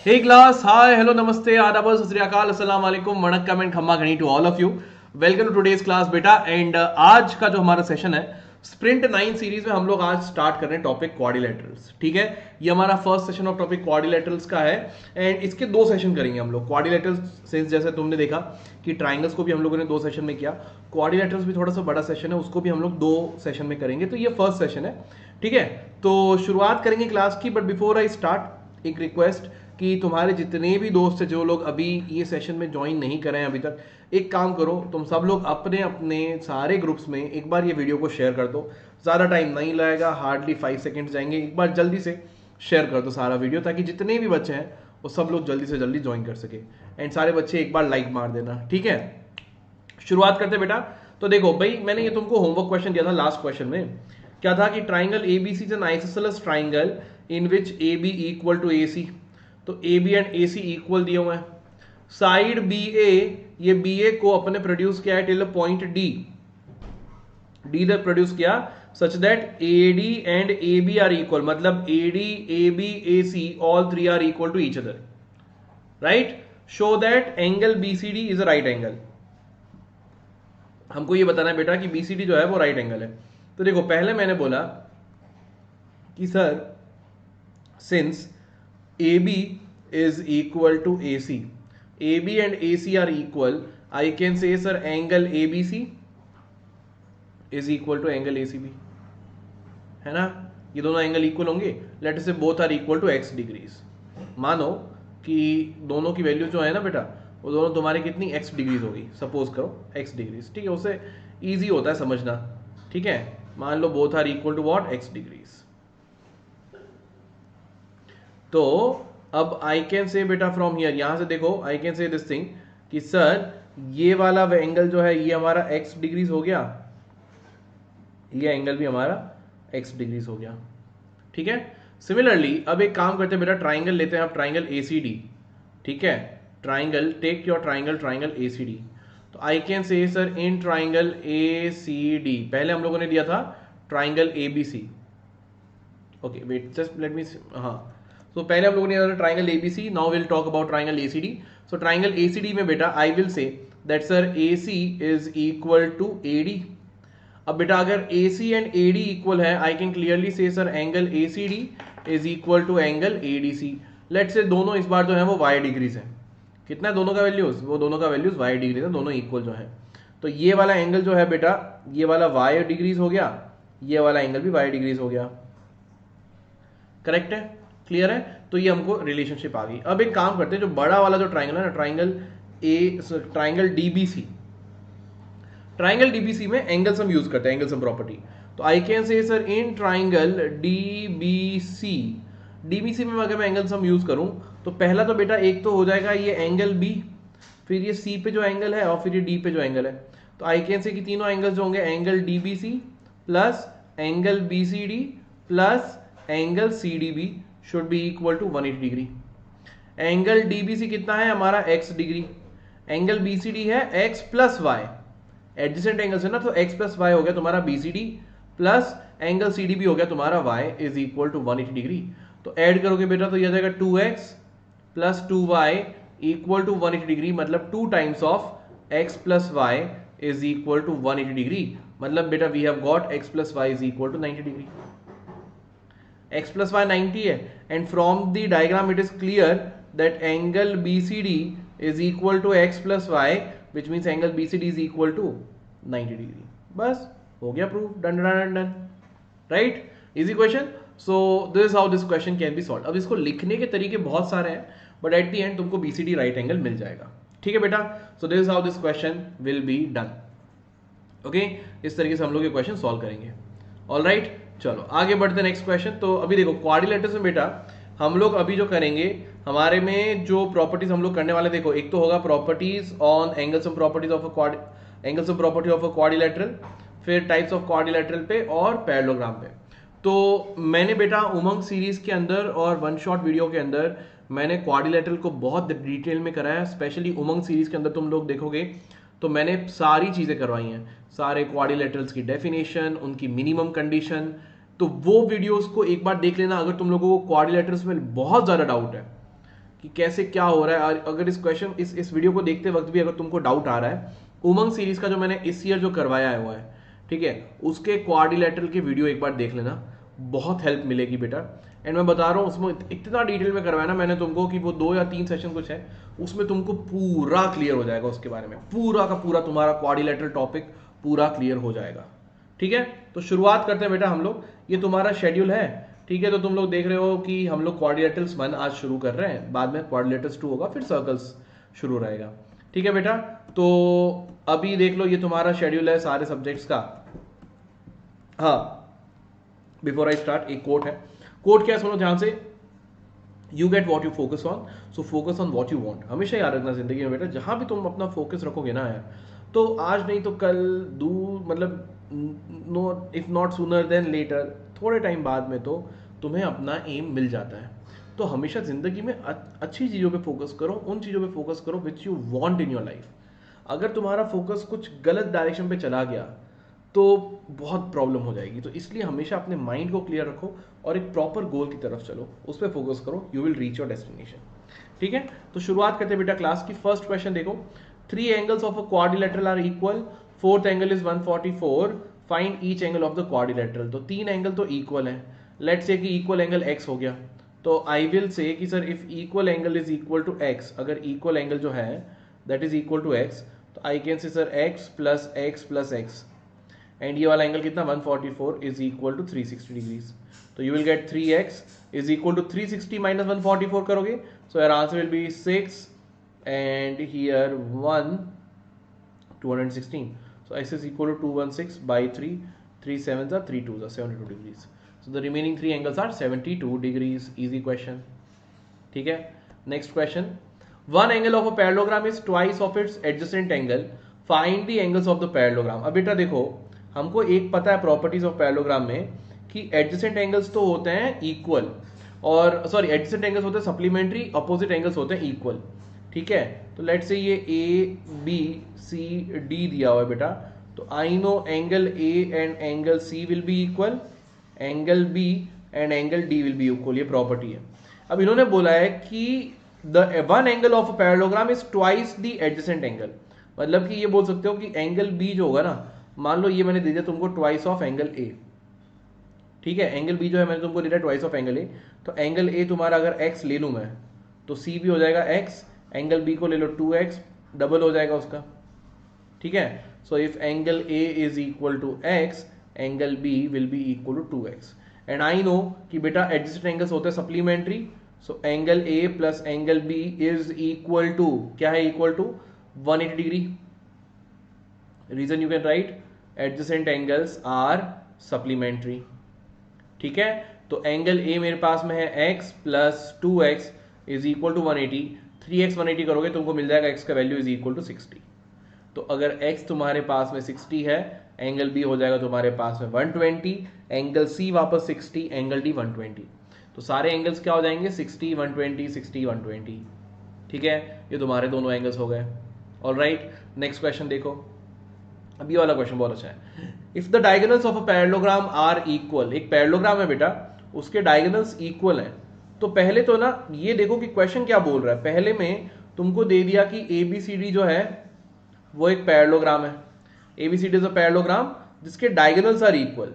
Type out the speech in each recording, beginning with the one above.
Hey class, hi, hello, namaste, आदाब, सत श्री अकाल, अस्सलाम वालेकुम, वणक्कम and khamma ghani to all of you. Welcome to today's class बेटा। एंड आज का जो हमारा सेशन है स्प्रिंट 9 सीरीज में हम लोग आज स्टार्ट कर रहे हैं टॉपिक क्वाड्रिलेटरल्स। ठीक है, ये हमारा first session of topic quadrilaterals का है एंड इसके दो सेशन करेंगे हम लोग। क्वाड्रिलेटरल्स से जैसे तुमने देखा कि ट्राइंगल्स को भी हम लोगों ने दो सेशन में किया, क्वाड्रिलेटरल्स भी थोड़ा सा बड़ा सेशन है, उसको भी हम लोग दो सेशन में करेंगे। तो ये फर्स्ट सेशन है, ठीक है। तो शुरुआत करेंगे क्लास की, बट बिफोर आई स्टार्ट एक रिक्वेस्ट कि तुम्हारे जितने भी दोस्त हैं जो लोग अभी ये सेशन में ज्वाइन नहीं करे हैं अभी तक, एक काम करो, तुम सब लोग अपने अपने सारे ग्रुप्स में एक बार ये वीडियो को शेयर कर दो। ज़्यादा टाइम नहीं लगेगा, हार्डली 5 सेकेंड जाएंगे। एक बार जल्दी से शेयर कर दो सारा वीडियो, ताकि जितने भी बच्चे हैं वो सब लोग जल्दी से जल्दी ज्वाइन कर सके। एंड सारे बच्चे एक बार लाइक मार देना, ठीक है। शुरुआत करते बेटा। तो देखो भाई, मैंने ये तुमको होमवर्क क्वेश्चन दिया था लास्ट क्वेश्चन में। क्या था कि triangle ABC is an isosceles triangle in which A B equal to A C. तो A B and A C equal दिए हुए हैं। साइड बी ए, ये बी ए को अपने प्रोड्यूस किया है टिल पॉइंट डी, डी तक प्रोड्यूस किया such that A D and A B are equal, मतलब A D A B A C all three are equal to each other, right. Show that angle B C D is a right angle. हमको ये बताना है बेटा कि B C D जो है वो राइट एंगल है। तो देखो, पहले मैंने बोला कि sir since AB is equal to AC, AB and AC are equal, I can say sir angle ABC is equal to angle ACB, है ना। ये दोनों एंगल इक्वल होंगे। Let us say both are equal to x degrees. मानो कि दोनों की value जो है ना बेटा, वो दोनों तुम्हारी कितनी x डिग्रीज होगी। सपोज करो x डिग्रीज, ठीक है, उससे इजी होता है समझना, ठीक है। मान लो both are equal to what, x degrees. तो अब आई कैन से बेटा फ्रॉम हियर, यहां से देखो आई कैन से दिस थिंग कि सर ये वाला एंगल जो है ये हमारा x डिग्रीज हो गया, ये एंगल भी हमारा x डिग्रीज हो गया, ठीक है। सिमिलरली अब एक काम करते हैं बेटा, ट्राइंगल लेते हैं आप, ट्राइंगल ACD, ठीक है। Triangle, take your triangle, triangle ACD। तो I can say sir in triangle ACD, पहले हम लोगों ने दिया था triangle ABC। Okay wait, just let me, हाँ। तो पहले हम लोगों ने triangle ABC, now will talk about triangle ACD। So triangle ACD में बेटा I will say that sir AC is equal to AD। अब बेटा अगर AC एंड AD इक्वल है, I can clearly say sir angle ACD is equal to angle ADC। Let say दोनों इस बार जो है वो y डिग्रीज है। कितना है दोनों का वैल्यूज, वो दोनों का वैल्यूज y डिग्रीज है, दोनों इक्वल जो है। तो ये वाला एंगल जो है बेटा, ये वाला y डिग्रीज हो गया, ये वाला एंगल भी y डिग्रीज हो गया, करेक्ट है, क्लियर है। तो ये हमको रिलेशनशिप आ गई। अब एक काम करते हैं, जो बड़ा वाला जो ट्राइंगल है ना, ट्राइंगल DBC, ट्राइंगल DBC में एंगल्स हम यूज करते हैं, एंगल सम प्रॉपर्टी। तो I can say sir in triangle DBC में अगर मैं एंगल सम यूज करूं, तो पहला तो बेटा एक तो हो जाएगा ये एंगल B, फिर ये C पे जो एंगल है और फिर ये D पे जो एंगल है। तो आई कैन से कि तीनों एंगल्स जो होंगे angle DBC plus angle BCD plus angle CDB should be equal to 180 degree. Angle DBC कितना है हमारा, x डिग्री। एंगल BCD है x plus y, adjacent angles है ना, तो x प्लस वाई हो गया तुम्हारा BCD प्लस एंगल CDB हो गया तुम्हारा y is equal to 180 degree. तो ऐड करोगे बेटा तो यह जाएगा 2x plus 2y equal to 180 degree, मतलब 2 times of x plus y is equal to 180 degree. मतलब बेटा we have got x plus y is equal to 90 degree. x plus y 90 है, and from the diagram it is clear that angle BCD is equal to x plus y, which means angle BCD is equal to 90 degree। बस हो गया proof, done done done, right, easy question. So this is how this question can be solve. अब इसको लिखने के तरीके बहुत सारे हैं, बट एट द एंड तुमको BCD राइट एंगल मिल जाएगा, ठीक है बेटा। So this is how this question will be done. Okay, इस तरीके से हम लोग ये क्वेश्चन सॉल्व करेंगे। ऑलराइट, चलो आगे बढ़ते नेक्स्ट क्वेश्चन। तो अभी देखो क्वाड्रिलेटरल्स में बेटा हम लोग अभी जो करेंगे, हमारे में जो प्रॉपर्टीज हम लोग करने वाले, देखो एक तो होगा properties on angle sum properties of angle sum property of a quadrilateral, फिर टाइप्स ऑफ क्वाड्रिलेटरल पे और पैरेललोग्राम पे। तो मैंने बेटा उमंग सीरीज के अंदर और वन शॉट वीडियो के अंदर मैंने क्वाड्रिलेटरल को बहुत डिटेल में कराया। स्पेशली उमंग सीरीज के अंदर तुम लोग देखोगे तो मैंने सारी चीजें करवाई हैं, सारे क्वाड्रिलेटरल्स की डेफिनेशन, उनकी मिनिमम कंडीशन। तो वो वीडियोस को एक बार देख लेना अगर तुम लोगों को क्वाड्रिलेटरल्स में बहुत ज्यादा डाउट है। कि कैसे क्या हो रहा है। और अगर इस क्वेश्चन इस वीडियो को देखते वक्त भी अगर तुमको डाउट आ रहा है, उमंग सीरीज का जो मैंने इस ईयर जो करवाया हुआ है, ठीक है, उसके क्वाड्रिलेटरल की वीडियो एक बार देख लेना, बहुत हेल्प मिलेगी बेटा। एंड मैं बता रहा हूँ उसमें इतना डिटेल में करवाया ना मैंने तुमको कि वो 2 या 3 सेशन कुछ है, उसमें तुमको पूरा क्लियर हो जाएगा उसके बारे में, पूरा का पूरा तुम्हारा क्वाड्रिलेटरल टॉपिक पूरा क्लियर हो जाएगा। ठीक है, तो शुरुआत करते हैं बेटा हम लोग। ये तुम्हारा शेड्यूल है, ठीक है। तो तुम लोग देख रहे हो कि हम लोग क्वाड्रिलेटरल्स 1 आज शुरू कर रहे हैं, बाद में क्वाड्रिलेटरल्स 2 होगा, फिर सर्कल्स शुरू रहेगा। ठीक है बेटा, तो अभी देख लो ये तुम्हारा शेड्यूल है सारे सब्जेक्ट्स का। हाँ, बिफोर आई स्टार्ट एक कोट है। कोट क्या है सुनो ध्यान से, you get what you focus on, so focus on what you want. हमेशा याद रखना जिंदगी में बेटा, जहां भी तुम अपना फोकस रखोगे ना यार, तो आज नहीं तो कल, दूर मतलब no if not sooner then later, थोड़े टाइम बाद में तो तुम्हें अपना एम मिल जाता है। तो हमेशा जिंदगी में अच्छी चीज़ों पे फोकस करो, उन चीज़ों पे फोकस करो which you want in your life. अगर तुम्हारा फोकस कुछ गलत डायरेक्शन पे चला गया तो बहुत प्रॉब्लम हो जाएगी। तो इसलिए हमेशा अपने माइंड को क्लियर रखो और एक प्रॉपर गोल की तरफ चलो, उस पर फोकस करो, you will reach your destination. ठीक है, तो शुरुआत करते हैं बेटा क्लास की। फर्स्ट क्वेश्चन देखो, 3 angles of a quadrilateral are equal, fourth angle is 144, find each angle of the quadrilateral. तो 3 एंगल तो इक्वल है, लेट्स से कि इक्वल एंगल x हो गया, तो आई विल से कि sir if equal angle is equal to x, अगर equal angle जो है that is equal to x, तो I can say sir x plus x plus x, and ये वाला एंगल कितना 144 इज इक्वल टू 360 डिग्रीज। तो you will get 3x is equal to 360 minus 144 करोगे, so your answer will be 6 and here 1 216, so x is equal to 216 by 3, 3 7s are 3 2s are 72 degrees, so the remaining 3 angles are 72 degrees. Easy question. ठीक है, next question, one angle of a parallelogram is twice of its adjacent angle, find the angles of the parallelogram. अब बेटा देखो, हमको एक पता है properties of parallelogram में कि एडजेसेंट एंगल्स तो होते हैं इक्वल, और सॉरी एडजेसेंट एंगल्स होते हैं सप्लीमेंट्री, अपोजिट एंगल्स होते हैं इक्वल। ठीक है, तो लेट से ये ए बी सी डी दिया हुआ है बेटा, तो I know angle A and angle C will be equal, angle B and angle D will be equal, ये प्रॉपर्टी है। अब इन्होंने बोला है कि the one angle of a parallelogram is twice the adjacent angle, मतलब कि ये बोल सकते हो कि एंगल बी जो होगा ना, मान लो ये मैंने दे दिया तुमको ट्वाइस ऑफ एंगल ए, ठीक है, एंगल बी जो है मैंने तुमको दे दिया ट्वाइस ऑफ एंगल ए, तो एंगल ए तुम्हारा अगर x ले लूं मैं, तो c भी हो जाएगा x, एंगल बी को ले लो 2x, डबल हो जाएगा उसका। ठीक है, so if angle a is equal to x, angle b will be equal to 2x, and I know कि बेटा एडजेसेंट एंगल्स होते हैं supplementary, so angle a plus angle b is equal to, क्या है, equal to 180 degree. Reason you can write adjacent angles are supplementary. ठीक है, तो angle A मेरे पास में है x plus 2x is equal to 180, 3x 180 करोगे तुमको मिल जाएगा x का वैल्यू इज इक्वल टू 60। तो अगर x तुम्हारे पास में 60 है, एंगल b हो जाएगा तुम्हारे पास में 120, एंगल c वापस 60, एंगल d 120, तो सारे एंगल्स क्या हो जाएंगे 60 120 60 120। ठीक है, ये तुम्हारे दोनों एंगल्स हो गए। ऑलराइट, नेक्स्ट क्वेश्चन देखो, अब ये वाला क्वेश्चन बहुत अच्छा है। If the diagonals of a parallelogram are equal, एक पैरेललोग्राम है बेटा, उसके डायगोनल्स इक्वल हैं, तो पहले तो ना ये देखो कि क्वेश्चन क्या बोल रहा है। पहले में तुमको दे दिया कि ABCD जो है वो एक पैरेललोग्राम है, ABCD इज अ पैरेललोग्राम जिसके डायगोनल्स आर इक्वल,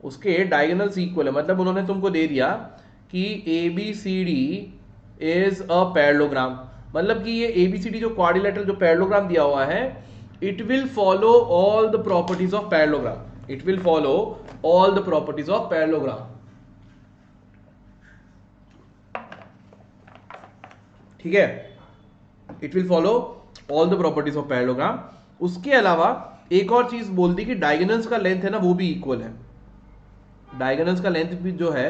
उसके डायगोनल्स इक्वल है, मतलब उन्होंने तुमको दे दिया कि ABCD इज अ पैरेललोग्राम, मतलब कि ये ABCD जो क्वाड्रिलेटरल जो पैरेललोग्राम दिया हुआ है, it will follow all the properties of parallelogram, it will follow all the properties of parallelogram। ठीक है, it will follow all the properties of parallelogram। उसके अलावा एक और चीज बोल दी कि डायगोनल्स का लेंथ है ना वो भी इक्वल है, डायगोनल्स का लेंथ भी जो है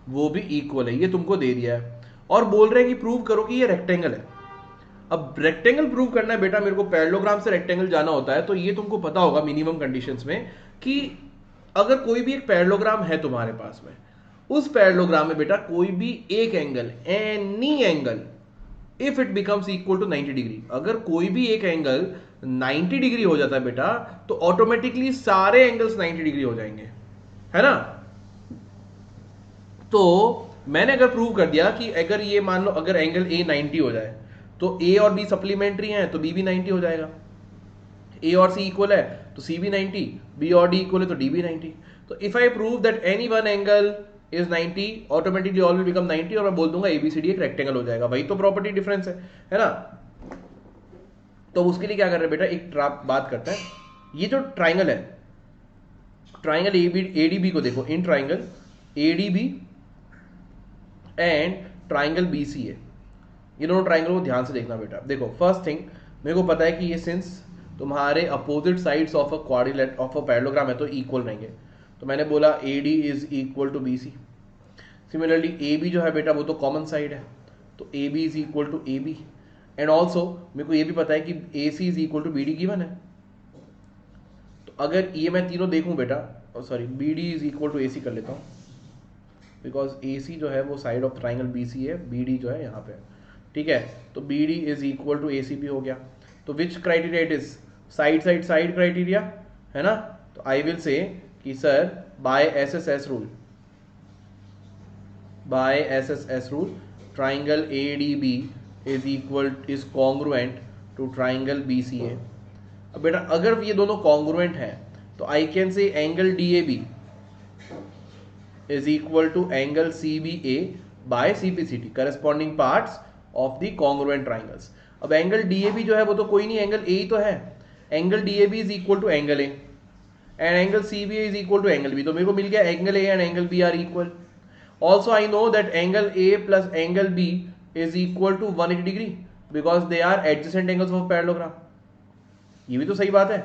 वो भी इक्वल है, ये तुमको दे दिया है। और बोल रहे हैं कि प्रूव करो कि ये रेक्टेंगल है। अब रेक्टेंगल प्रूव करना है बेटा मेरे को, पैरेललोग्राम से रेक्टेंगल जाना होता है, तो ये तुमको पता होगा मिनिमम कंडीशंस में कि अगर कोई भी एक पैरेललोग्राम है तुम्हारे पास में, उस पैरेललोग्राम में बेटा कोई भी एक angle, any angle, if it becomes equal to 90 degree, अगर कोई भी एक एंगल 90 डिग्री हो जाता है बेटा, तो ऑटोमेटिकली सारे एंगल्स 90 डिग्री हो जाएंगे, है ना। तो मैंने अगर प्रूव कर दिया कि अगर ये मान लो अगर एंगल ए 90 हो जाए तो ए और बी सप्लीमेंट्री हैं तो बी भी 90 हो जाएगा, ए और सी इक्वल है तो सी भी 90, बी और डी इक्वल है तो डी भी 90। तो if I prove that any one angle is 90 automatically all will become 90 और मैं बोल दूंगा एबीसीडी एक रेक्टेंगल हो जाएगा। वही तो प्रॉपर्टी डिफरेंस है ना। तो उसके लिए क्या कर रहे हैं बेटा, एक बात करते हैं, ये जो ट्राइंगल है, ट्राइंगल एडीबी को देखो, in triangle ADB and triangle BC है, ये दोनों ट्राइंगल को ध्यान से देखना बेटा। देखो फर्स्ट थिंग, मेरे को पता है कि ये सिंस तुम्हारे opposite sides of a quadrilateral of a parallelogram है तो इक्वल रहेंगे, तो मैंने बोला AD is equal to BC। Similarly AB जो है बेटा वो तो कॉमन साइड है, तो AB is equal to AB। And also मेरे को ये भी पता है कि AC is equal to BD given है। तो अगर ये मैं तीनों देखूं बेटा, sorry BD is equal to AC कर लेता हूँ, बिकॉज AC जो है वो साइड ऑफ ट्राइंगल BC है, BD जो है यहाँ पे, ठीक है। तो BD is equal to AC भी हो गया। तो which criteria it is, side side side criteria है ना। तो आई विल से कि sir by SSS rule, by SSS rule triangle ADB is congruent to triangle BCA। अब बेटा अगर ये दोनों कॉन्ग्रुएंट हैं तो I can say angle DAB is equal to angle CBA by CPCT, corresponding parts of the congruent triangles. अब angle DAB जो है वो तो कोई नहीं, एंगल A ही तो है। Angle DAB is equal to angle A and angle CBA is equal to angle B। तो मेरे को मिल गया angle A and angle B are equal. Also I know that angle A plus angle B is equal to 180 degree because they are adjacent angles of parallelogram. ये भी तो सही बात है,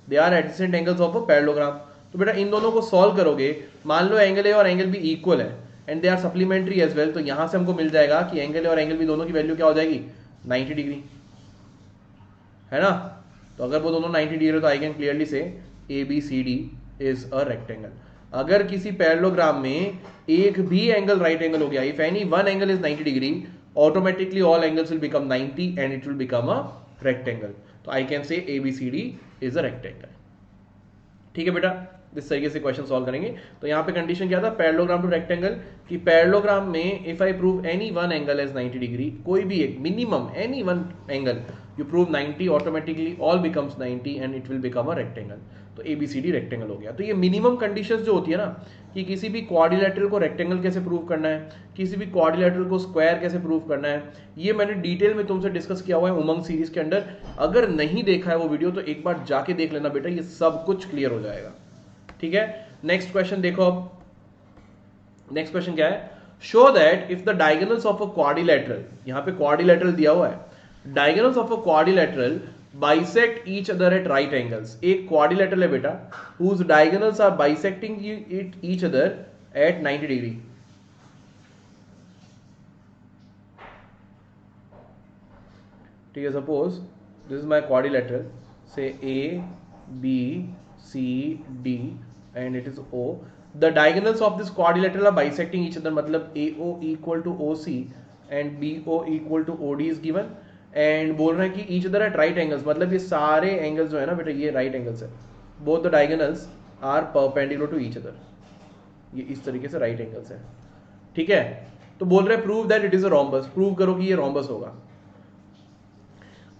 they are adjacent angles of a parallelogram. तो बेटा इन दोनों को सॉल्व करोगे, मान लो एंगल A और एंगल B इक्वल है and they are supplementary as well, तो यहां से हमको मिल जाएगा कि एंगल A और एंगल B दोनों की वैल्यू क्या हो जाएगी, 90 डिग्री, है ना। तो अगर वो दोनों 90 डिग्री तो आई कैन क्लियरली से ABCD इज अ रेक्टेंगल। अगर किसी पैरेललोग्राम में एक भी एंगल राइट एंगल हो गया, if any one angle is 90 degree, automatically all angles will become 90 and it will become a rectangle. तो I can say ABCD is a rectangle. ठीक है बेटा, इस तरीके से क्वेश्चन सॉल्व करेंगे। तो यहाँ पे कंडीशन क्या था, पैरेललोग्राम टू रेक्टेंगल, कि पैरेललोग्राम में if I prove any one angle as 90 degree, कोई भी एक minimum any one angle you prove 90, automatically all becomes 90 and it will become a rectangle. तो ABCD रेक्टेंगल हो गया। तो ये मिनिमम कंडीशंस जो होती है ना, कि किसी भी क्वाड्रिलेटरल को रेक्टेंगल कैसे प्रूव करना है, किसी भी क्वाड्रिलेटरल को स्क्वायर कैसे प्रूव करना है, ये मैंने डिटेल में तुमसे डिस्कस किया हुआ है उमंग सीरीज के अंडर। अगर नहीं देखा है वो वीडियो तो एक बार जाके देख लेना बेटा, ये सब कुछ क्लियर हो जाएगा। ठीक है, नेक्स्ट क्वेश्चन देखो। अब नेक्स्ट क्वेश्चन क्या है, show that if the diagonals of a quadrilateral, यहां पे क्वाड्रिलेटरल दिया हुआ है, diagonals of a quadrilateral bisect each other at right angles. एक क्वाड्रिलेटरल है बेटा whose diagonals are bisecting each other at 90 degree। ठीक है, suppose this is my quadrilateral, से ABCD and it is O। The diagonals of this quadrilateral are bisecting each other, मतलब AO equal to OC and BO equal to OD is given। And बोल रहे हैं कि each other at right angles, मतलब ये सारे angles जो है ना बेटा ये राइट एंगल्स है। Both the diagonals are perpendicular to each other, ये इस तरीके से राइट एंगल्स है। ठीक है, तो बोल रहे हैं prove that it is a rhombus, prove करो कि ये रोम्बस होगा।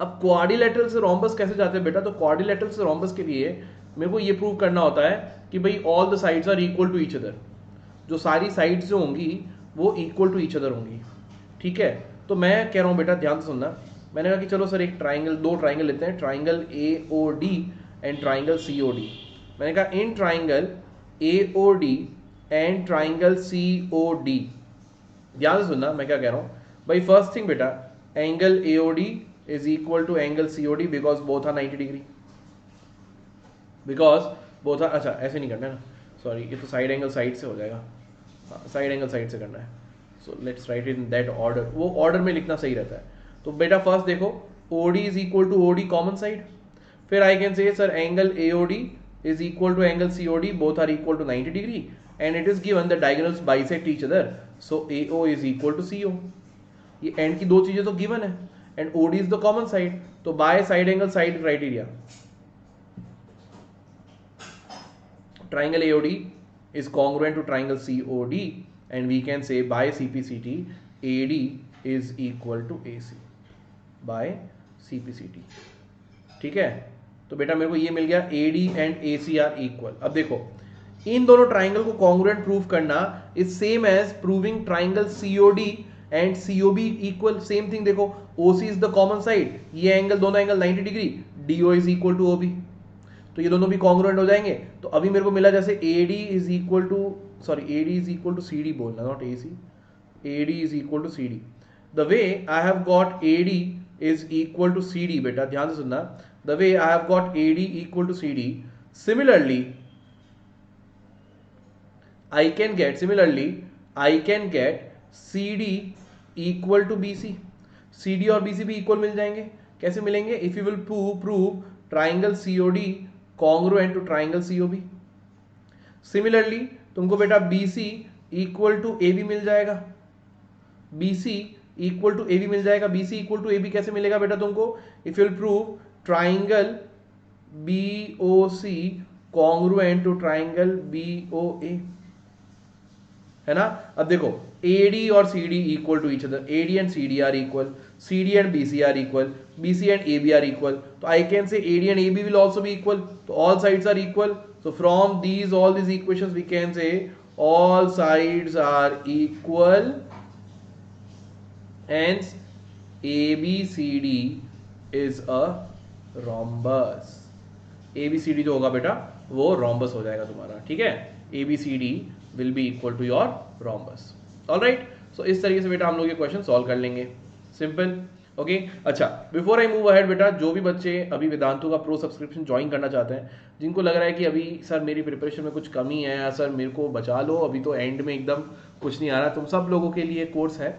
अब क्वाड्रिलेटरल से रोम्बस कैसे जाते हैं बेटा, तो क्वाड्रिलेटरल से रोम्बस के लिए मेरे को ये प्रूव करना होता है कि भाई all the sides are equal to each other, जो सारी साइड्स जो होंगी वो इक्वल टू ईच अदर होंगी। ठीक है, तो मैं कह रहा हूं बेटा ध्यान से सुनना, मैंने कहा कि चलो सर एक ट्राइंगल, दो ट्राइंगल लेते हैं, triangle AOD and triangle COD। मैंने कहा in triangle AOD and triangle COD, ध्यान से सुनना मैं क्या कह रहा हूं भाई। फर्स्ट थिंग बेटा, angle AOD is equal to angle COD because both are 90 degree, because both are, अच्छा ऐसे नहीं करना है ना, सॉरी ये तो साइड एंगल साइड से हो जाएगा, हाँ साइड एंगल साइड से करना है। So let's write in that order, वो ऑर्डर में लिखना सही रहता है। तो बेटा फर्स्ट देखो OD is equal to OD common side, फिर I can say sir angle AOD is equal to angle COD, both are equal to 90 degree and it is given the diagonals bisect each other, so AO is equal to CO। ये and की दो चीजें तो given है and OD is the common side, तो by side angle side criteria triangle AOD is congruent to triangle COD and we can say by CPCT AD is equal to AC by CPCT. ठीक है, तो बेटा मेरे को ये मिल गया AD and AC are equal. अब देखो इन दोनों ट्राइंगल को कॉन्ग्रुएंट प्रूव करना is same as proving triangle COD and COB equal. Same thing देखो, OC is the common side, ये एंगल दोनों angle 90 degree, DO is equal to OB, तो ये दोनों भी कॉन्ग्रुएंट हो जाएंगे. तो अभी मेरे को मिला जैसे AD is equal to CD बोलना, not AC. AD is equal to CD. The way I have got AD is equal to CD, बेटा ध्यान से सुनना, the way I have got AD equal to CD, similarly I can get CD equal to BC. CD और BC भी equal मिल जाएंगे. कैसे मिलेंगे? If you will prove triangle COD congruent to triangle COB. Similarly तुमको बेटा BC equal to AB मिल जाएगा. BC equal to AB मिल जाएगा. BC equal to AB कैसे मिलेगा बेटा तुमको? If you will prove triangle BOC congruent to triangle BOA, है ना. अब देखो AD और CD equal to each other, AD and CD are equal, CD and BC are equal, BC and AB are equal. तो I can say AD and AB will also be equal. तो all sides are equal. So from these all these equations we can say all sides are equal, hence ABCD is a rhombus. ABCD जो होगा बेटा वो rhombus हो जाएगा तुम्हारा. ठीक है, ABCD will be equal to your rhombus. All right, so इस तरीके से बेटा हम लोग ये क्वेश्चन सॉल्व कर लेंगे. सिंपल. ओके. अच्छा, बिफोर आई मूव अहेड बेटा, जो भी बच्चे अभी वेदांतु का प्रो सब्सक्रिप्शन ज्वाइन करना चाहते हैं, जिनको लग रहा है कि अभी सर मेरी प्रिपरेशन में कुछ कमी है या सर मेरे को बचा लो, अभी तो एंड में एकदम कुछ नहीं आ रहा, तुम सब लोगों के लिए कोर्स है.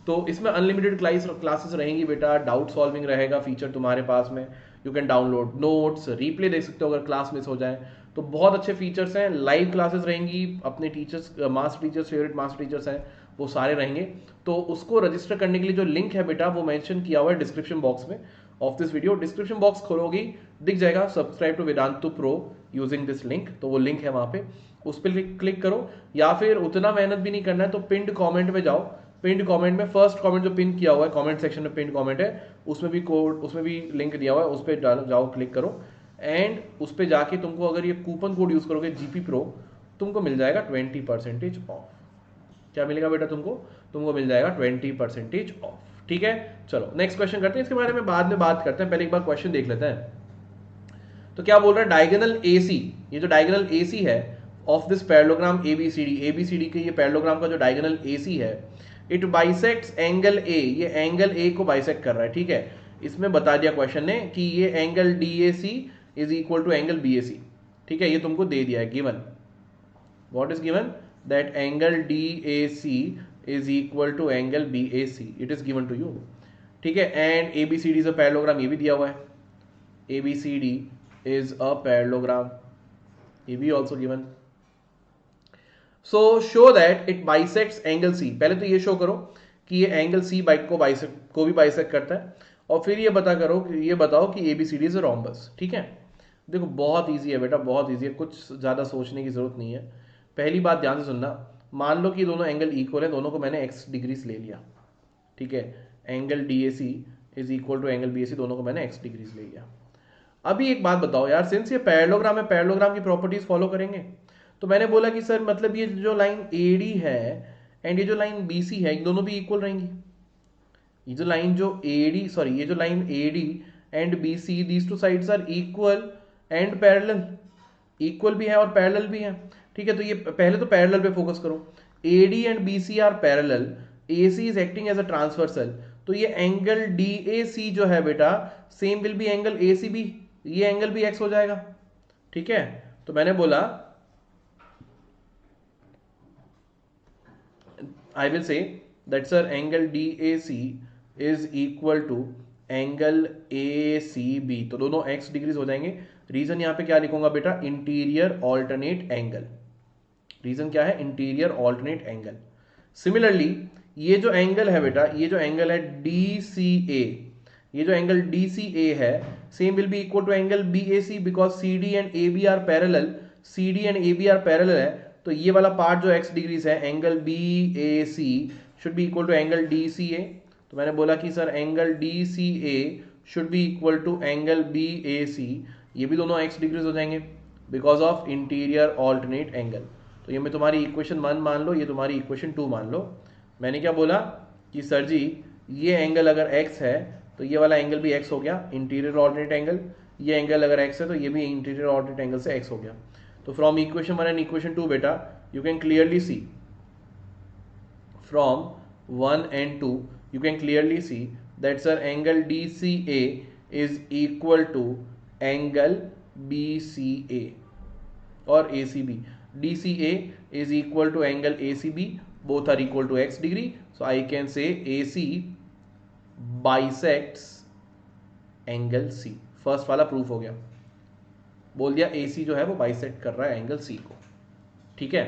तो इसमें अनलिमिटेड क्लासेस रहेंगी बेटा, डाउट सॉल्विंग रहेगा फीचर तुम्हारे पास में. You can download notes, replay देख सकते हो अगर क्लास मिस हो जाए तो. बहुत अच्छे फीचर्स हैं. लाइव क्लासेस रहेंगी, अपने teachers, master teachers, favourite master teachers हैं वो सारे रहेंगे. तो उसको रजिस्टर करने के लिए जो लिंक है बेटा वो मेंशन किया हुआ है डिस्क्रिप्शन बॉक्स में of this video. Description box खोलोगी दिख जाएगा subscribe to Vedantu pro using this link, तो वो लिंक है वहां पे, उस पर क्लिक करो. या फिर उतना मेहनत भी नहीं करना है तो पिंड कॉमेंट में जाओ. पिंड कमेंट में फर्स्ट कमेंट जो पिन किया हुआ है कमेंट सेक्शन में, पिन कमेंट है, उसमें भी कोड, उसमें भी लिंक दिया हुआ है, उस पर जाओ, क्लिक करो एंड उस पर जाके तुमको अगर ये कूपन कोड यूज करोगे GP Pro, तुमको मिल जाएगा 20% ऑफ. क्या मिलेगा बेटा तुमको मिल जाएगा 20% ऑफ. ठीक है, चलो नेक्स्ट क्वेश्चन करते हैं. इसके बारे में बाद में बात करते हैं, पहले एक बार क्वेश्चन देख लेते हैं. तो क्या बोल रहा है, डायगोनल AC, ये जो डायगोनल AC है ऑफ दिस पैरेललोग्राम ABCD के ये पैरेललोग्राम का जो डायगोनल AC है, इट बाइसेक्ट्स एंगल A, ये एंगल A को बाइसेक्ट कर रहा है. ठीक है, इसमें बता दिया क्वेश्चन ने कि ये angle DAC is equal to angle BAC. ठीक है, ये तुमको दे दिया है given. What is given? That angle DAC is equal to angle BAC. It is given to you. ठीक है, and ABCD is a parallelogram, ये भी दिया हुआ है. ABCD इज अ पैरेललोग्राम, ये भी also given. So show that it bisects angle C. पहले तो ये शो करो कि ये एंगल C को भी बाइसेक्ट करता है, और फिर ये बताओ कि ABCD इज अ रोम्बस. ठीक है, देखो बहुत इजी है बेटा, बहुत इजी है, कुछ ज़्यादा सोचने की ज़रूरत नहीं है. पहली बात ध्यान से सुनना, मान लो कि दोनों एंगल इक्वल है, दोनों को मैंने x डिग्रीज ले लिया. ठीक है, angle DAC is equal to angle BAC, दोनों को मैंने x डिग्रीज ले लिया. अभी एक बात बताओ यार, सिंस ये पैरेललोग्राम है, पैरेललोग्राम की प्रॉपर्टीज फॉलो करेंगे. तो मैंने बोला कि सर मतलब ये जो लाइन AD है एंड ये जो लाइन BC है, ये दोनों भी इक्वल रहेंगी. ये जो line AD and BC, these two sides are equal and parallel. Equal भी है और पैरेलल भी है. ठीक है, तो ये पहले तो पैरेलल पे फोकस करो. AD and BC are parallel, AC is acting as a transversal. तो ये एंगल DAC जो है बेटा, same will be angle ACB, ये एंगल भी x हो जाएगा. ठीक है, तो मैंने बोला I will say that sir angle DAC is equal to angle ACB, तो दोनों x डिग्रीज हो जाएंगे. रीजन यहां पे क्या लिखूंगा बेटा, इंटीरियर ऑल्टरनेट एंगल. रीजन क्या है, इंटीरियर ऑल्टरनेट एंगल. सिमिलरली ये जो एंगल है बेटा, ये जो एंगल है DCA, ये जो एंगल DCA है, same will be equal to angle BAC because CD and AB are parallel. CD and AB are parallel है, तो ये वाला पार्ट जो x डिग्रीज है, angle B A C should be equal to angle D C A. तो मैंने बोला कि sir angle D C A should be equal to angle B A C, ये भी दोनों x डिग्रीज हो जाएंगे because of interior alternate angle. तो ये मैं तुम्हारी इक्वेशन 1 मान लो, ये तुम्हारी इक्वेशन 2 मान लो। मैंने क्या बोला कि सर जी ये एंगल अगर x है तो ये वाला एंगल भी x हो गया, इंटीरियर ऑल्टरनेट एंगल। ये एंगल अगर x है तो ये भी इंटीरियर ऑल्टरनेट एंगल से x हो गया। तो फ्रॉम इक्वेशन 1 एंड इक्वेशन 2 बेटा you can clearly see, from 1 and 2 you can clearly see that sir angle DCA is equal to angle BCA or ACB. DCA is equal to angle ACB, both are equal to x degree, so I can say AC bisects angle C. First वाला proof हो गया, बोल दिया AC जो है वो bisect कर रहा है एंगल C को। ठीक है,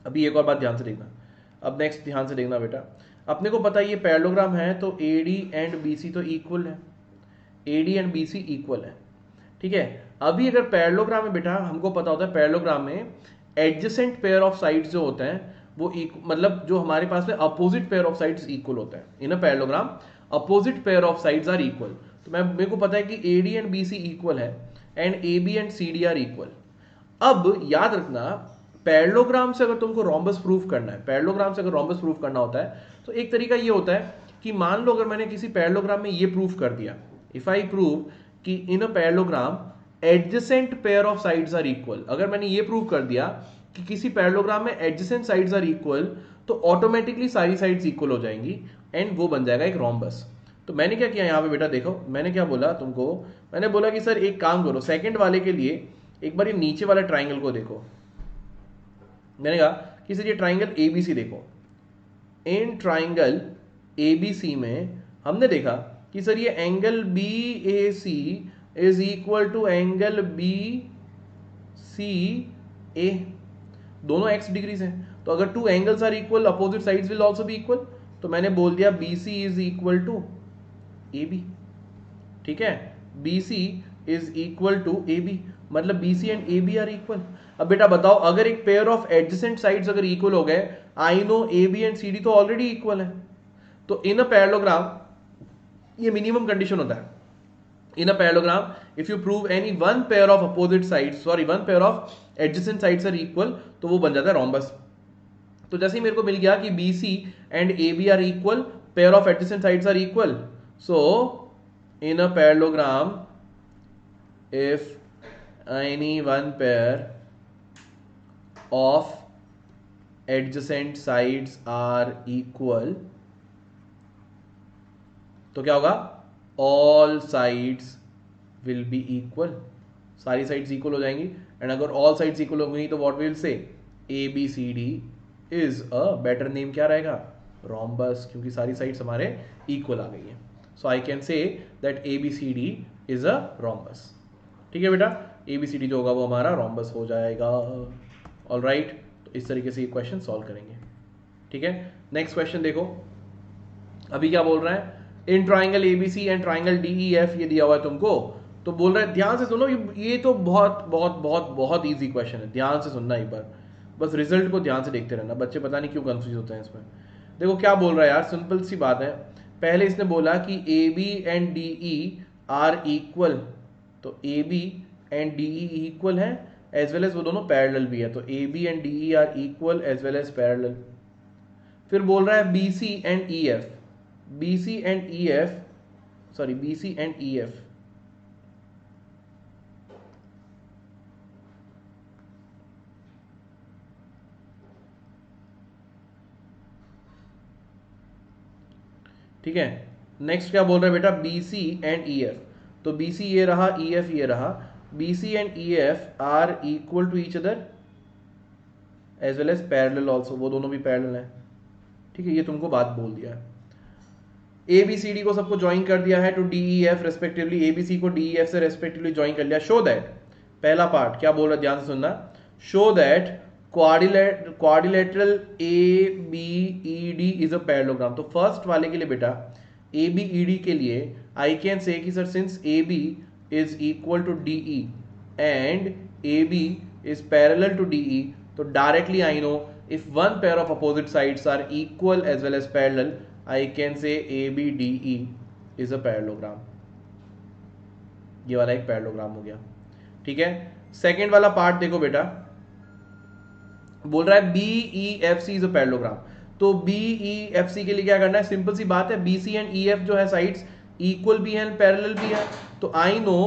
अभी एक और बात ध्यान से देखना, अब नेक्स्ट ध्यान से देखना बेटा, अपने को पता है ये पैरेललोग्राम है तो AD एंड BC तो इक्वल है, AD एंड BC इक्वल है। ठीक है, अभी अगर पैरेललोग्राम में बेटा हमको पता होता है पैरेललोग्राम में एडजेसेंट पेयर ऑफ साइड्स जो होते हैं वो मतलब जो हमारे पास में opposite pair of sides equal होता है। In a parallelogram opposite pair of sides are equal. तो मेरे को पता है कि AD एंड BC इक्वल है and AB and CD are equal. अब याद रखना पैरेललोग्राम से अगर तुमको रोम्बस प्रूफ करना है, पैरेललोग्राम से अगर रोम्बस प्रूफ करना होता है तो एक तरीका ये होता है कि मान लो अगर मैंने किसी पैरेललोग्राम में ये प्रूफ कर दिया, इफ आई प्रूव कि in a parallelogram adjacent pair of sides are equal, अगर मैंने ये प्रूव कर दिया कि किसी पैरेललोग्राम में एडजेसेंट साइड्स आर इक्वल तो ऑटोमेटिकली सारी साइड्स इक्वल हो जाएंगी एंड वो बन जाएगा एक रोम्बस। तो मैंने क्या किया यहाँ पे बेटा देखो, मैंने क्या बोला तुमको, मैंने बोला कि सर एक काम करो, सेकंड वाले के लिए एक बार ये नीचे वाला ट्राइंगल को देखो। मैंने कहा कि सर ये ट्राइंगल ABC देखो, इन ट्राइंगल ABC में हमने देखा कि सर ये angle BAC is equal to angle BCA, दोनों x डिग्रीज हैं। तो अगर two angles are equal opposite sides will also be equal. तो मैंने बोल दिया BC is equal to AB। ठीक है, BC is equal to AB, मतलब BC and AB are equal. अब बेटा बताओ अगर एक पेयर ऑफ एडजेसेंट साइड्स अगर इक्वल हो गए, I know AB and CD तो ऑलरेडी इक्वल है। तो इन अ पैरेललोग्राम ये मिनिमम कंडीशन होता है। In a parallelogram if you prove any one pair of opposite sides, sorry one pair of adjacent sides are equal, तो वो बन जाता है रोम्बस। तो जैसे ही मेरे को मिल गया कि BC and AB are equal, pair of adjacent sides are equal, so in a parallelogram if any one pair of adjacent sides are equal, तो क्या होगा, all sides will be equal, सारी साइड्स इक्वल हो जाएंगी। And अगर all sides equal होंगी तो what will say ABCD is a better name क्या रहेगा, रोम्बस, क्योंकि सारी साइड्स हमारे इक्वल आ गई है। So I can say that ABCD is a rhombus. ठीक है बेटा, ABCD जो होगा वो हमारा रोम्बस हो जाएगा। ऑल राइट, तो इस तरीके से ये क्वेश्चन सॉल्व करेंगे। ठीक है, नेक्स्ट क्वेश्चन देखो, अभी क्या बोल रहा है, in triangle ABC and triangle DEF ये दिया हुआ है तुमको, तो बोल रहा है ध्यान से सुनो, ये तो बहुत बहुत बहुत बहुत ईजी क्वेश्चन है, ध्यान से सुनना एक बार, बस रिजल्ट को ध्यान से देखते रहना। बच्चे पता नहीं क्यों कंफ्यूज होते हैं इसमें। देखो क्या बोल रहा है यार, सिंपल सी बात है, पहले इसने बोला कि AB and DE are equal, तो AB एंड DE इक्वल है एज वेल एज वो दोनों पैरेलल भी है, तो AB and DE are equal as well as parallel. फिर बोल रहा है BC and EF, BC and EF, sorry BC and EF ठीक है। नेक्स्ट क्या बोल रहा है बेटा, BC एंड EF, तो BC ये रहा, EF ये रहा, BC and EF are equal to each other as well as parallel also, वो दोनों भी पैरेलल हैं। ठीक है, ये तुमको बात बोल दिया है। ABCD को सबको ज्वाइन कर दिया है टू DEF रेस्पेक्टिवली, ABC को DEF से रेस्पेक्टिवली ज्वाइन कर लिया। शो दैट, पहला पार्ट क्या बोल रहा है ध्यान से सुनना, show that quadrilateral ABED is a parallelogram. तो फर्स्ट वाले के लिए बेटा ABED के लिए आई कैन से कि sir since AB is equal to DE and AB is parallel to DE, तो directly I know if one pair of opposite sides are equal as well as parallel I can say ABDE is a parallelogram. ये वाला एक parallelogram हो गया, ठीक है। Second वाला part देखो बेटा, बोल रहा है BEFC इज अ पैरेललोग्राम। तो BEFC के लिए क्या करना है, सिंपल सी बात है, BC एंड EF जो है साइड्स इक्वल भी है पैरेलल भी है। तो I know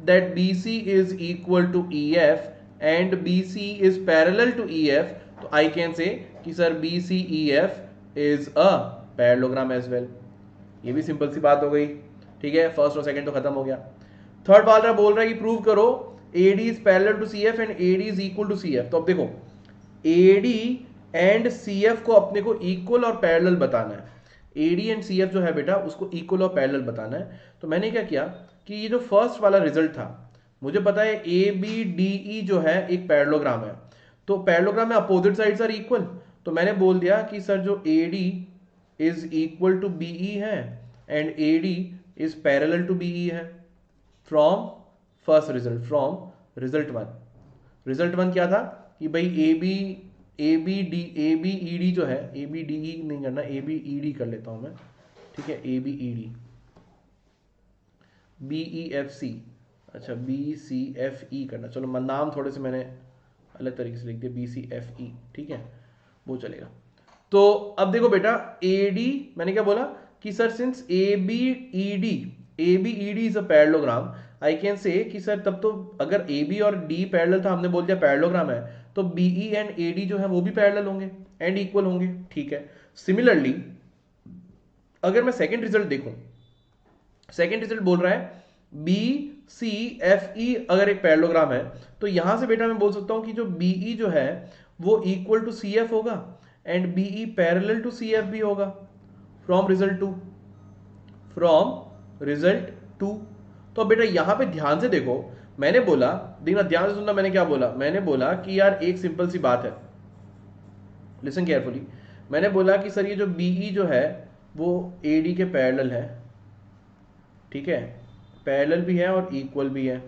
that BC is equal to EF and BC is parallel to EF। तो आई कैन से कि sir BCEF is a parallelogram as well. ये भी सिंपल सी बात हो गई, ठीक है। फर्स्ट और सेकंड तो खत्म हो गया। थर्ड वाला बोल रहा है कि प्रूव करो AD is parallel to CF and AD is equal to CF। तो अब देखो AD एंड CF को अपने को इक्वल और पैरेलल बताना है। AD एंड CF जो है बेटा उसको इक्वल और पैरेलल बताना है। तो मैंने क्या किया कि ये जो फर्स्ट वाला रिजल्ट था, मुझे पता है ABDE जो है एक पैरेललोग्राम है। तो पैरेललोग्राम में अपोजिट साइड्स आर इक्वल। तो मैंने बोल दिया कि सर जो AD is equal to BE है and AD is parallel to BE है from first result, from result one. Result one क्या था कि भाई ABED जो है, ABDE नहीं करना, ABED कर लेता हूं मैं, ठीक है। ABED, BEFC, अच्छा BCFE करना, चलो नाम थोड़े से मैंने अलग तरीके से लिख दिया, BCFE, ठीक है, वो चलेगा। तो अब देखो बेटा AD मैंने क्या बोला कि sir since ABED is a parallelogram I can say कि सर तब तो अगर AB और D पैरेलल था, हमने बोल दिया पैरेललोग्राम है, तो BE एंड AD जो है वो भी पैरेलल होंगे एंड इक्वल होंगे, ठीक है। सिमिलरली अगर मैं सेकंड रिजल्ट देखूं, सेकंड रिजल्ट बोल रहा है BCFE अगर एक पैरेललोग्राम है, तो यहां से बेटा मैं बोल सकता हूं कि जो BE जो है वो इक्वल टू CF होगा and BE parallel to CF भी होगा from result two, from result two. तो बेटा यहां पे ध्यान से देखो, मैंने बोला, देखना ध्यान से सुनना, मैंने क्या बोला, मैंने बोला कि यार एक सिंपल सी बात है, लिसन केयरफुली। मैंने बोला कि सर ये जो BE जो है वो AD के पैरेलल है, ठीक है, पैरेलल भी है और इक्वल भी है।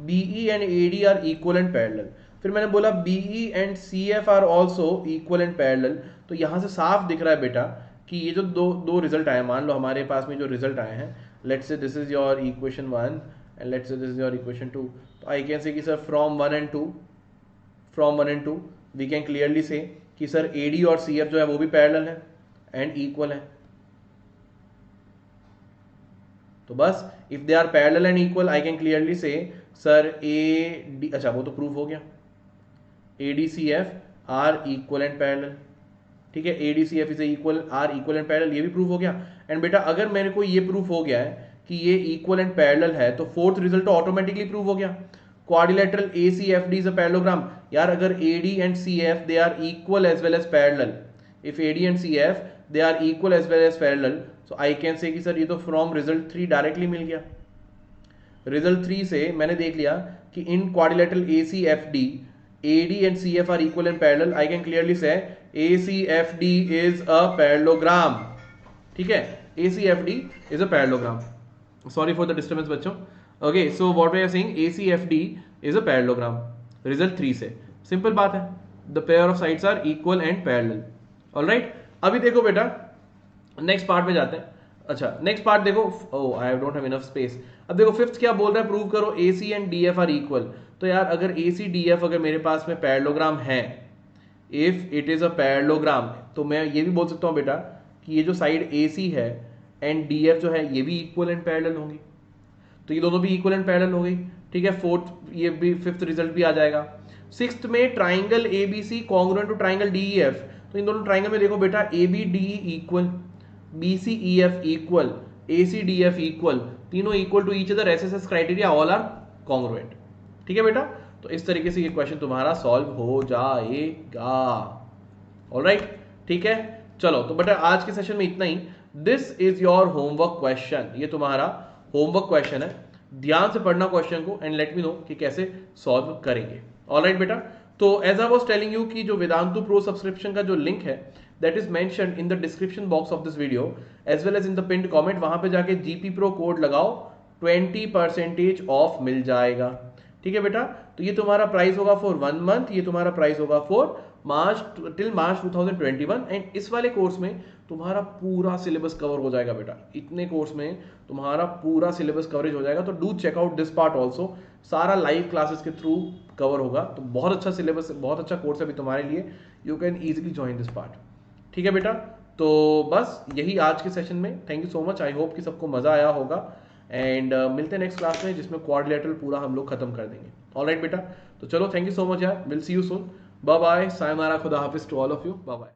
BE and AD are equal and parallel. फिर मैंने बोला BE and CF are also equal and parallel. तो यहां से साफ दिख रहा है बेटा कि ये जो दो रिजल्ट आए, मान लो हमारे पास में जो रिजल्ट आए हैं, let's say this is your equation 1 and let's say this is your equation 2। तो आई कैन से कि sir from 1 and 2 we can clearly say कि सर AD और CF जो है वो भी पैरेलल है एंड इक्वल है। तो बस if they are parallel and equal I can clearly say sir AD, अच्छा वो तो प्रूफ हो गया, ADCF are equal and parallel, ठीक है। ADCF is equal are equal and parallel, ये भी प्रूफ हो गया। एंड बेटा अगर मेरे को ये प्रूफ हो गया है कि ये इक्वल एंड पैरेलल है, तो फोर्थ रिजल्ट तो ऑटोमेटिकली प्रूफ हो गया, quadrilateral ACFD is a parallelogram. यार अगर AD and CF they are equal as well as parallel, if AD and CF they are equal as well as parallel, so I can say कि sir ये तो from result 3 directly मिल गया। Result 3 से मैंने देख लिया कि इन quadrilateral ACFD AD and CF are equal and parallel. I can clearly say ACFD is a parallelogram. ठीक है, ACFD is a parallelogram. Sorry for the disturbance बच्चों. Okay, so what we are saying, ACFD is a parallelogram. Result 3 से simple बात है, the pair of sides are equal and parallel. All right. अभी देखो बेटा next part में जाते हैं। अच्छा नेक्स्ट पार्ट देखो, oh I don't have enough space. अब देखो फिफ्थ क्या बोल रहा है, प्रूव करो AC and DF are equal. तो यार अगर AC DF अगर मेरे पास में पैरेललोग्राम है, if it is a parallelogram, तो मैं ये भी बोल सकता हूँ बेटा कि ये जो साइड AC है एंड DF जो है ये भी इक्वल एंड पैरेलल होंगी। तो ये दोनों भी इक्वल एंड पैरेलल हो गई, ठीक है। फोर्थ ये भी फिफ्थ रिजल्ट भी आ जाएगा। सिक्स्थ में triangle ABC congruent to triangle DEF। तो इन दोनों ट्राइंगल में देखो बेटा ABDE equal, BCEF equal, ACDF equal, तीनों equal to each other, SSS criteria all are congruent. ठीक है बेटा, तो इस तरीके से ये क्वेश्चन तुम्हारा सॉल्व हो जाएगा। ऑलराइट, ठीक है। चलो तो बेटा आज के सेशन में इतना ही। This is your homework question, ये तुम्हारा होमवर्क क्वेश्चन है। ध्यान से पढ़ना क्वेश्चन को एंड लेट मी नो कि कैसे सॉल्व करेंगे। ऑलराइट बेटा, तो as I was telling you कि जो वेदांतु प्रो सब्सक्रिप्शन का जो लिंक है that is mentioned in the description box of this video as well as in the pinned comment. वहां पे जाके GP Pro कोड लगाओ, 20% ऑफ मिल जाएगा। ठीक है बेटा, तो ये तुम्हारा प्राइस होगा फॉर 1 मंथ, ये तुम्हारा प्राइस होगा फॉर मार्च 2021। एंड इस वाले कोर्स में तुम्हारा पूरा सिलेबस कवर हो जाएगा बेटा, इतने कोर्स में तुम्हारा पूरा सिलेबस कवरेज हो जाएगा। तो do check out this part also, सारा लाइव क्लासेस के थ्रू कवर होगा। तो बहुत अच्छा सिलेबस, बहुत अच्छा कोर्स है अभी तुम्हारे लिए, you can easily join this part. ठीक है बेटा, तो बस यही आज के सेशन में। Thank you so much, I hope कि सबको मजा आया होगा। एंड मिलते हैं नेक्स्ट क्लास में जिसमें क्वाड्रिलेटरल पूरा हम लोग खत्म कर देंगे। ऑलराइट बेटा, तो चलो थैंक यू सो मच यार, will see you soon, bye bye, सायोनारा, खुदा हाफिज to all of you, bye bye.